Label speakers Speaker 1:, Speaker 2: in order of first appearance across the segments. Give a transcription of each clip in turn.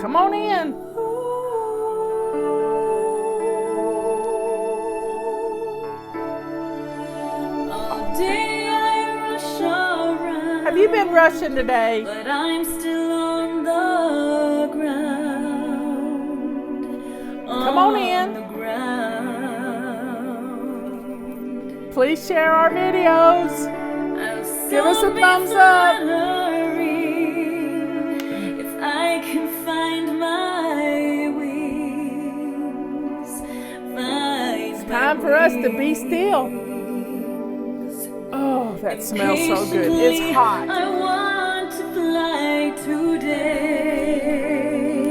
Speaker 1: Come on in.
Speaker 2: All day I rush around,
Speaker 1: Have you been rushing today?
Speaker 2: but I'm still on the ground.
Speaker 1: Come on in.
Speaker 2: The ground.
Speaker 1: Please share our videos.
Speaker 2: I'll
Speaker 1: Give us a
Speaker 2: soon be
Speaker 1: thumbs up.
Speaker 2: fluttering if I can find my wings.
Speaker 1: It's time for us to be still. Oh, that smells so good. It's hot.
Speaker 2: I want to fly today.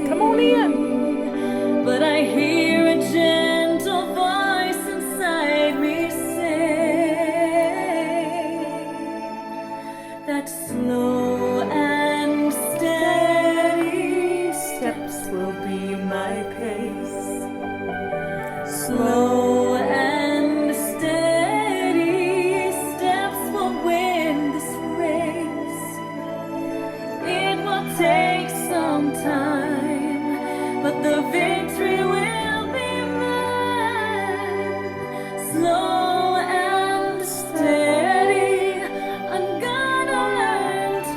Speaker 1: Come on in.
Speaker 2: But I hear a gentle voice inside me say that slow and steady steps will be my pace. Slow and steady steps will win this race. It will take some time, but the victory will be mine. Slow and steady, I'm gonna learn to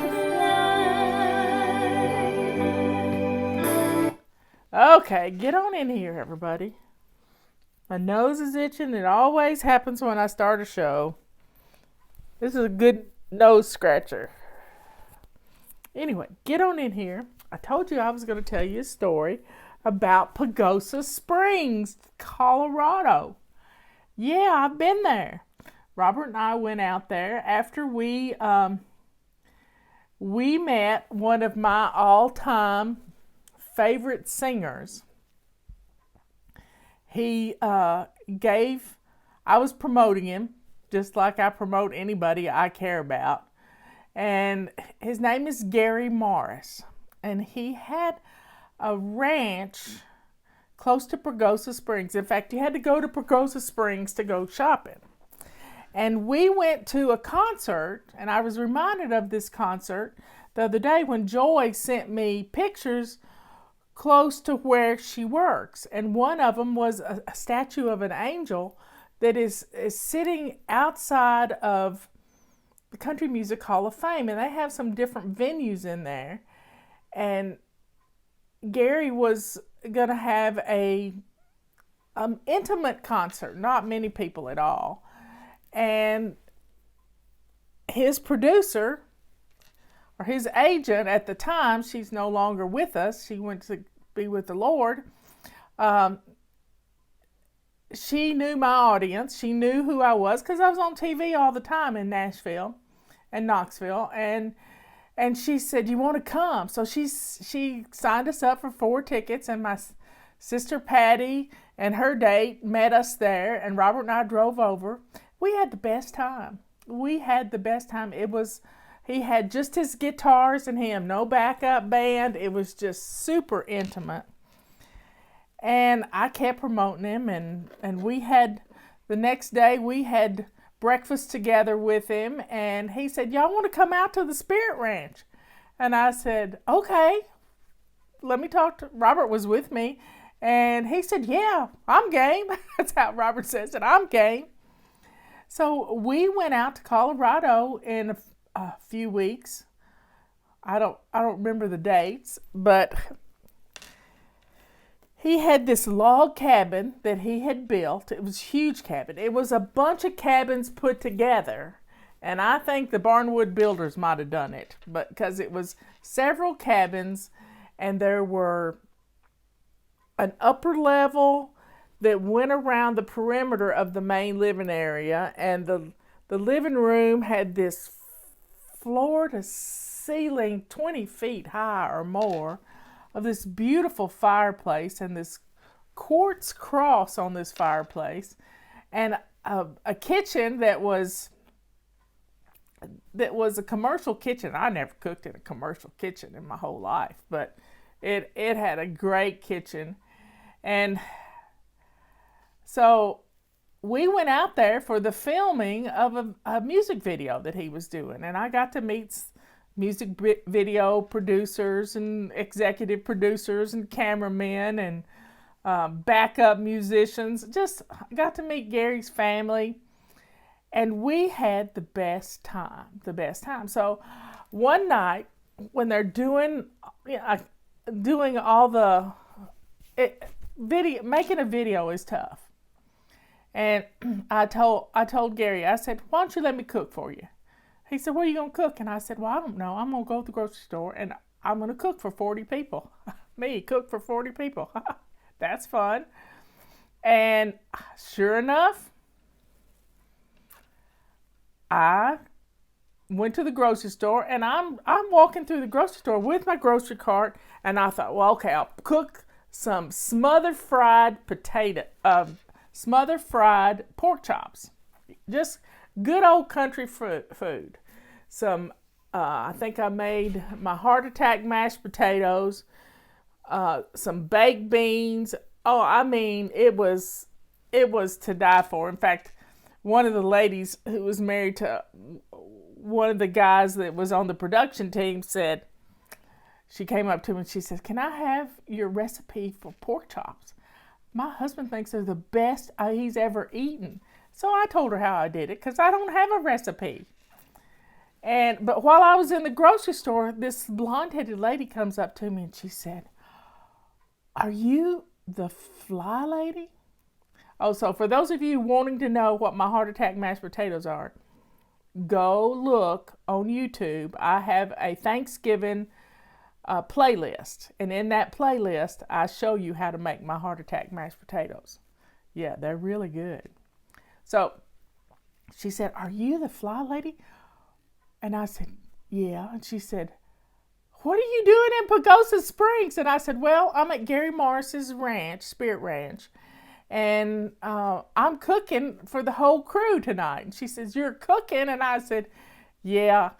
Speaker 2: fly.
Speaker 1: Okay, get on in here, everybody. My nose is itching. It always happens when I start a show. This is a good nose scratcher. Anyway, get on in here. I told you I was going to tell you a story about Pagosa Springs, Colorado. Yeah, I've been there. Robert and I went out there after we met one of my all-time favorite singers. I was promoting him just like I promote anybody I care about. And his name is Gary Morris. And he had a ranch close to Pagosa Springs. In fact, you had to go to Pagosa Springs to go shopping. And we went to a concert, and I was reminded of this concert the other day when Joy sent me pictures close to where she works. And one of them was a statue of an angel that is sitting outside of the Country Music Hall of Fame. And they have some different venues in there. And Gary was going to have a intimate concert, not many people at all. And his producer, or his agent at the time, she's no longer with us. She went to be with the Lord. She knew my audience. She knew who I was because I was on TV all the time in Nashville and Knoxville. And she said, "You want to come?" So she signed us up for 4 tickets, and my sister Patty and her date met us there, and Robert and I drove over. We had the best time. He had just his guitars and him, no backup band. It was just super intimate. And I kept promoting him, and the next day we had breakfast together with him, and he said, "Y'all want to come out to the Spirit Ranch?" And I said, "Okay, let me talk to..." Robert was with me, and he said, "Yeah, I'm game." That's how Robert says it, "I'm game." So we went out to Colorado in a few weeks. I don't remember the dates, but he had this log cabin that he had built. It was a huge cabin. It was a bunch of cabins put together, and I think the Barnwood Builders might have done it, but because it was several cabins, and there were an upper level that went around the perimeter of the main living area, and the living room had this floor to ceiling 20 feet high or more of this beautiful fireplace, and this quartz cross on this fireplace, and a kitchen that was a commercial kitchen. I never cooked in a commercial kitchen in my whole life, but it had a great kitchen. And so we went out there for the filming of a music video that he was doing, and I got to meet music video producers and executive producers and cameramen and backup musicians. Just got to meet Gary's family, and we had the best time. The best time. So one night when they're doing all the video, making a video is tough. And I told Gary, I said, why don't you let me cook for you? He said, what are you going to cook? And I said, well, I don't know. I'm going to go to the grocery store and I'm going to cook for 40 people. Me, cook for 40 people. That's fun. And sure enough, I went to the grocery store, and I'm walking through the grocery store with my grocery cart, and I thought, well, okay, I'll cook some smothered fried pork chops. Just good old country food. Some, I think I made my heart attack mashed potatoes, some baked beans. Oh, I mean, it was to die for. In fact, one of the ladies who was married to one of the guys that was on the production team said, she came up to me and she said, can I have your recipe for pork chops? My husband thinks they're the best he's ever eaten. So I told her how I did it, because I don't have a recipe. But while I was in the grocery store, this blonde-headed lady comes up to me and she said, are you the fly lady? Oh, so for those of you wanting to know what my heart attack mashed potatoes are, go look on YouTube. I have a Thanksgiving playlist, and in that playlist, I show you how to make my heart attack mashed potatoes. Yeah, they're really good. So she said, are you the fly lady? And I said, yeah. And she said, what are you doing in Pagosa Springs? And I said, well, I'm at Gary Morris's ranch, Spirit Ranch, and I'm cooking for the whole crew tonight. And she says, you're cooking? And I said, yeah,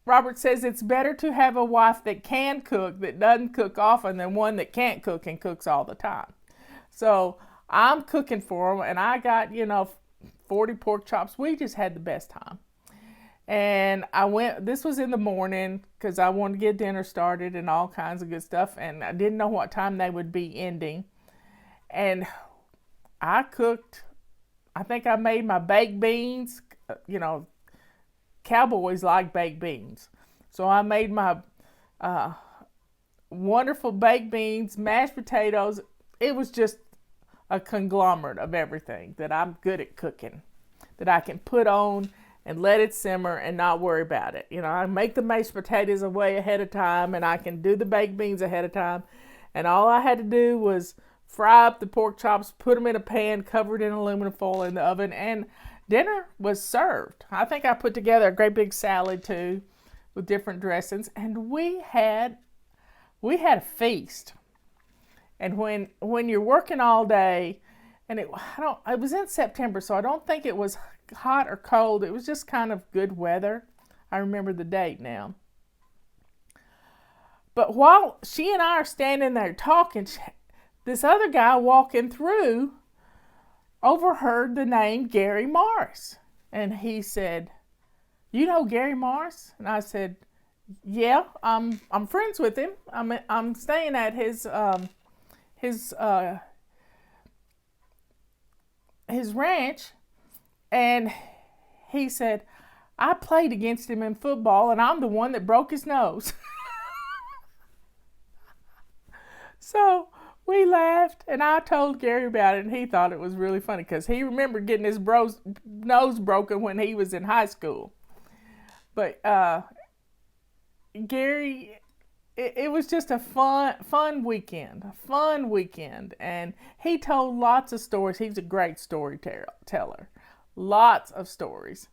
Speaker 1: Robert says it's better to have a wife that can cook, that doesn't cook often, than one that can't cook and cooks all the time. So I'm cooking for them, and I got, 40 pork chops. We just had the best time. And this was in the morning, because I wanted to get dinner started and all kinds of good stuff, and I didn't know what time they would be ending. And I cooked, I think I made my baked beans. Cowboys like baked beans. So I made my wonderful baked beans, mashed potatoes. It was just a conglomerate of everything that I'm good at cooking, that I can put on and let it simmer and not worry about it. I make the mashed potatoes way ahead of time, and I can do the baked beans ahead of time. And all I had to do was fry up the pork chops, put them in a pan, covered in aluminum foil in the oven, and dinner was served. I think I put together a great big salad too, with different dressings, and we had a feast. And when you're working all day, and it was in September, so I don't think it was hot or cold. It was just kind of good weather. I remember the date now. But while she and I are standing there talking, this other guy walking through overheard the name Gary Morris. And he said, you know Gary Morris? And I said, yeah, I'm friends with him. I'm staying at his ranch. And he said, I played against him in football, and I'm the one that broke his nose. So we laughed, and I told Gary about it, and he thought it was really funny, because he remembered getting his nose broken when he was in high school. But Gary, it was just a fun weekend, and he told lots of stories. He's a great storyteller, lots of stories,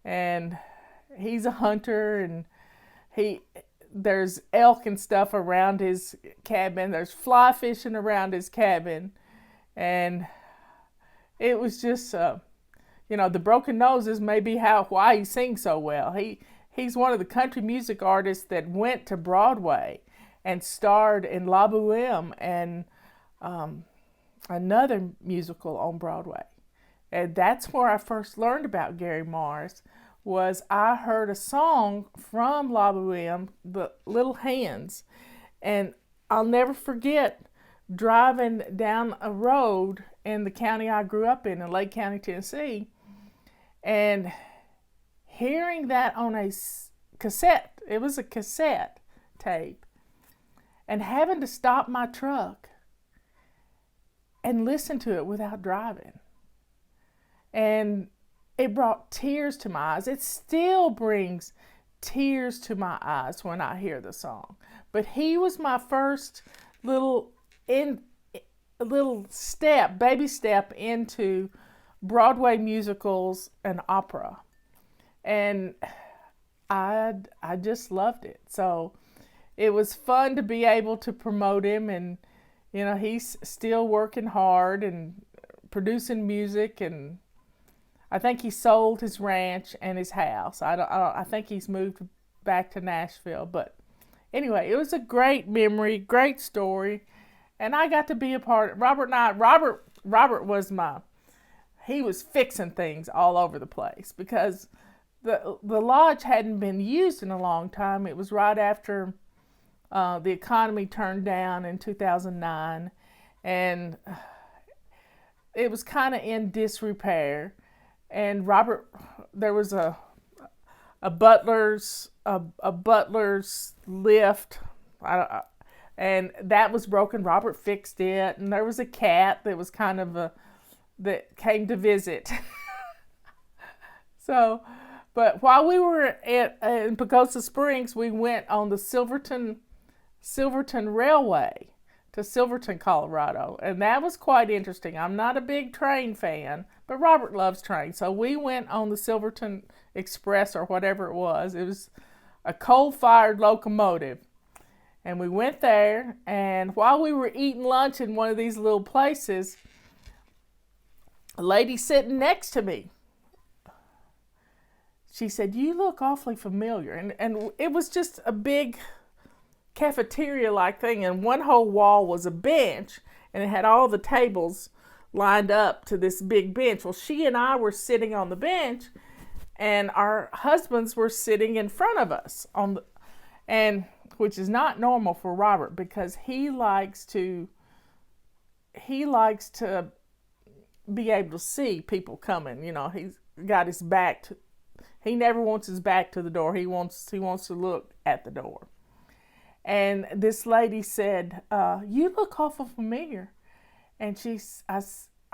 Speaker 1: and he's a hunter, and there's elk and stuff around his cabin. There's fly fishing around his cabin, and it was just the broken noses may be why he sings so well. He's one of the country music artists that went to Broadway and starred in La Boheme and another musical on Broadway. And that's where I first learned about Gary Morris, was I heard a song from La Boheme, the Little Hands, and I'll never forget driving down a road in the county I grew up in Lake County, Tennessee, and hearing that on a cassette. It was a cassette tape, and having to stop my truck and listen to it without driving. And it brought tears to my eyes. It still brings tears to my eyes when I hear the song. But he was my first little baby step into Broadway musicals and opera. And I just loved it. So it was fun to be able to promote him, and he's still working hard and producing music, and I think he sold his ranch and his house. I think he's moved back to Nashville. But anyway, it was a great memory, great story, and I got to be a part. Robert was he was fixing things all over the place because the lodge hadn't been used in a long time. It was right after the economy turned down in 2009, and it was kind of in disrepair. And Robert, there was a butler's lift, and that was broken. Robert fixed it, and there was a cat that was that came to visit. So, but while we were in Pagosa Springs, we went on the Silverton Railway to Silverton, Colorado, and that was quite interesting. I'm not a big train fan, but Robert loves trains, so we went on the Silverton Express or whatever it was. It was a coal-fired locomotive, and we went there, and while we were eating lunch in one of these little places, a lady sitting next to me, she said, "You look awfully familiar," and it was just a big cafeteria-like thing, and one whole wall was a bench, and it had all the tables lined up to this big bench. Well, she and I were sitting on the bench, and our husbands were sitting in front of us and which is not normal for Robert because he likes to be able to see people coming. He's got his back to. He never wants his back to the door. He wants to look at the door. And this lady said, "You look awful familiar." And I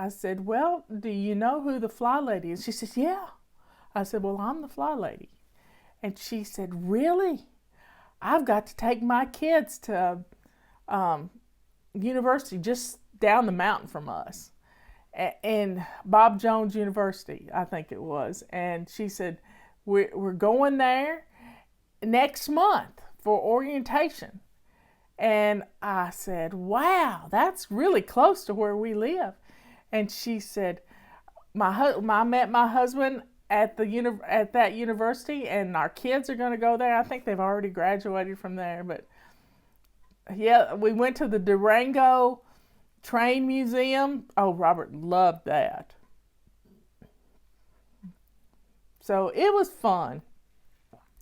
Speaker 1: said, "Well, do you know who the fly lady is?" She said, "Yeah." I said, "Well, I'm the fly lady." And she said, "Really? I've got to take my kids to university just down the mountain from us, and Bob Jones University, I think it was." And she said, we're going there next month for orientation. And I said, "Wow, that's really close to where we live." And she said, I met my husband at that university, and our kids are going to go there. I think they've already graduated from there. But yeah, we went to the Durango Train Museum. Oh, Robert loved that. So it was fun.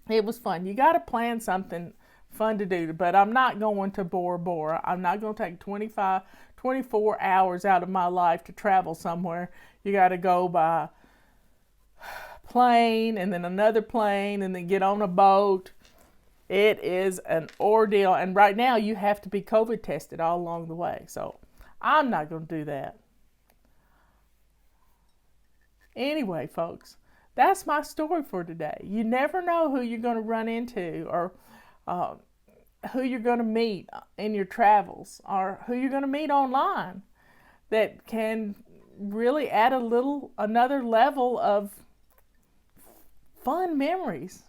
Speaker 1: It was fun. You got to plan something fun to do, but I'm not going to Bora Bora. I'm not going to take 24 hours out of my life to travel somewhere. You got to go by plane and then another plane and then get on a boat. It is an ordeal, and right now you have to be COVID tested all along the way. So I'm not going to do that. Anyway, folks, that's my story for today. You never know who you're going to run into or who you're going to meet in your travels or who you're going to meet online that can really add another level of fun memories.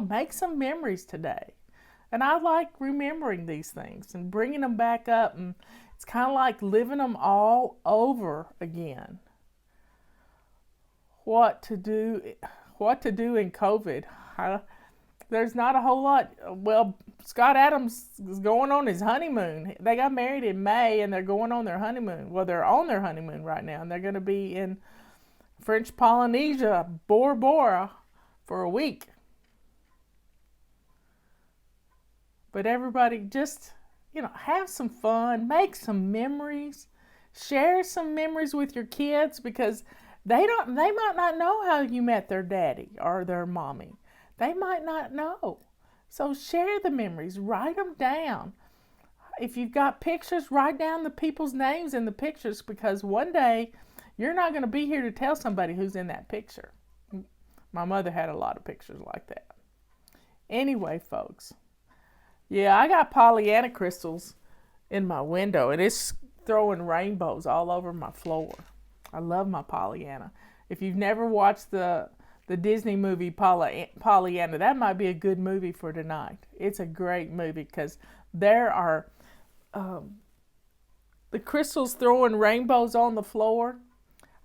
Speaker 1: Make some memories today. And I like remembering these things and bringing them back up, and it's kind of like living them all over again. What to do in COVID? There's not a whole lot. Well, Scott Adams is going on his honeymoon. They got married in May, and they're going on their honeymoon. Well, they're on their honeymoon right now, and they're going to be in French Polynesia, Bora Bora, for a week. But everybody just, have some fun, make some memories, share some memories with your kids, because they might not know how you met their daddy or their mommy. They might not know. So share the memories, write them down. If you've got pictures, write down the people's names in the pictures, because one day you're not going to be here to tell somebody who's in that picture. My mother had a lot of pictures like that. Anyway, folks. Yeah, I got Pollyanna crystals in my window, and it's throwing rainbows all over my floor. I love my Pollyanna. If you've never watched the Disney movie Pollyanna, that might be a good movie for tonight. It's a great movie because there are the crystals throwing rainbows on the floor.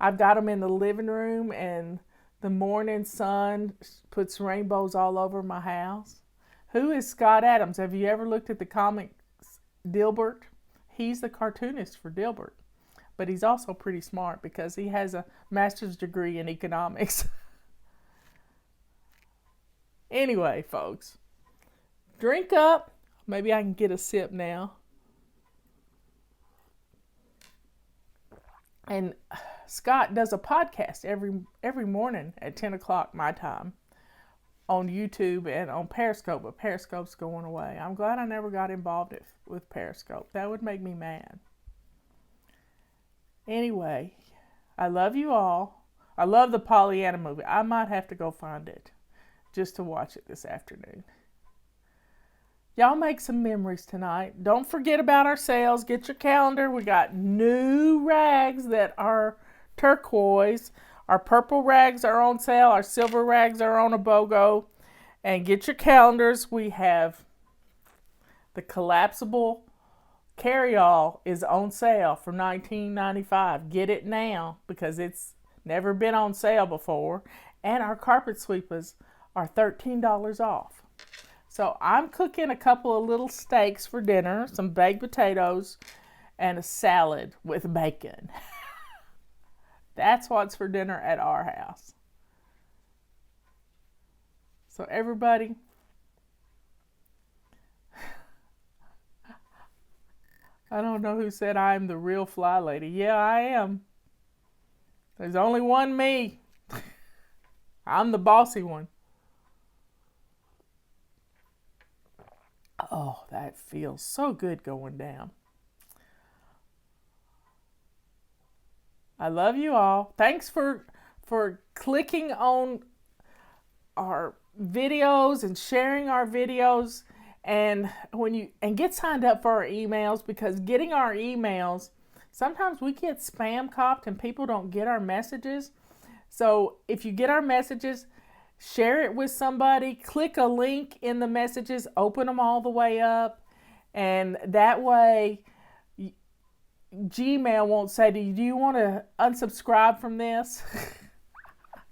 Speaker 1: I've got them in the living room, and the morning sun puts rainbows all over my house. Who is Scott Adams? Have you ever looked at the comic Dilbert? He's the cartoonist for Dilbert. But he's also pretty smart because he has a master's degree in economics. Anyway, folks, drink up. Maybe I can get a sip now. And Scott does a podcast every morning at 10 o'clock my time on YouTube and on Periscope, but Periscope's going away. I'm glad I never got involved with Periscope. That would make me mad. Anyway, I love you all. I love the Pollyanna movie. I might have to go find it just to watch it this afternoon. Y'all make some memories tonight. Don't forget about our sales. Get your calendar. We got new rags that are turquoise. Our purple rags are on sale. Our silver rags are on a BOGO. And get your calendars. We have the collapsible carry-all is on sale for $19.95. Get it now because it's never been on sale before. And our carpet sweepers are $13 off. So I'm cooking a couple of little steaks for dinner, some baked potatoes, and a salad with bacon. That's what's for dinner at our house. So everybody, I don't know who said I'm the real fly lady. Yeah, I am. There's only one me. I'm the bossy one. Oh, that feels so good going down. I love you all. Thanks for clicking on our videos and sharing our videos, and get signed up for our emails, because getting our emails, sometimes we get spam copped and people don't get our messages. So if you get our messages, share it with somebody, click a link in the messages, open them all the way up, and that way Gmail won't say to you, do you want to unsubscribe from this?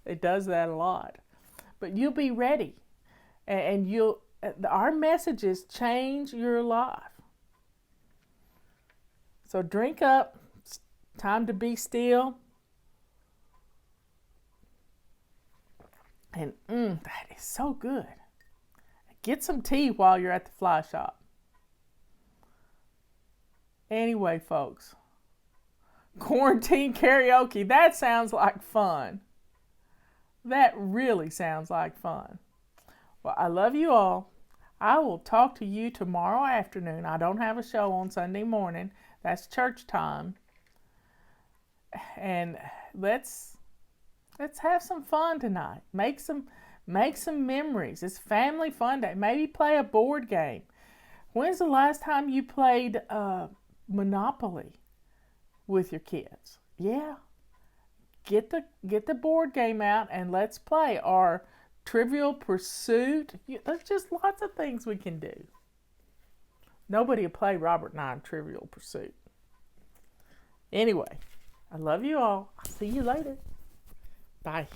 Speaker 1: It does that a lot. But you'll be ready, and our messages change your life. So drink up. It's time to be still. And that is so good. Get some tea while you're at the fly shop. Anyway, folks, quarantine karaoke, that sounds like fun. That really sounds like fun. Well, I love you all. I will talk to you tomorrow afternoon. I don't have a show on Sunday morning. That's church time. And let's have some fun tonight. Make some memories. It's family fun day. Maybe play a board game. When's the last time you played Monopoly with your kids? Yeah. Get the board game out and let's play. Or Trivial Pursuit. There's just lots of things we can do. Nobody will play Robert and I in Trivial Pursuit. Anyway, I love you all. I'll see you later. Bye.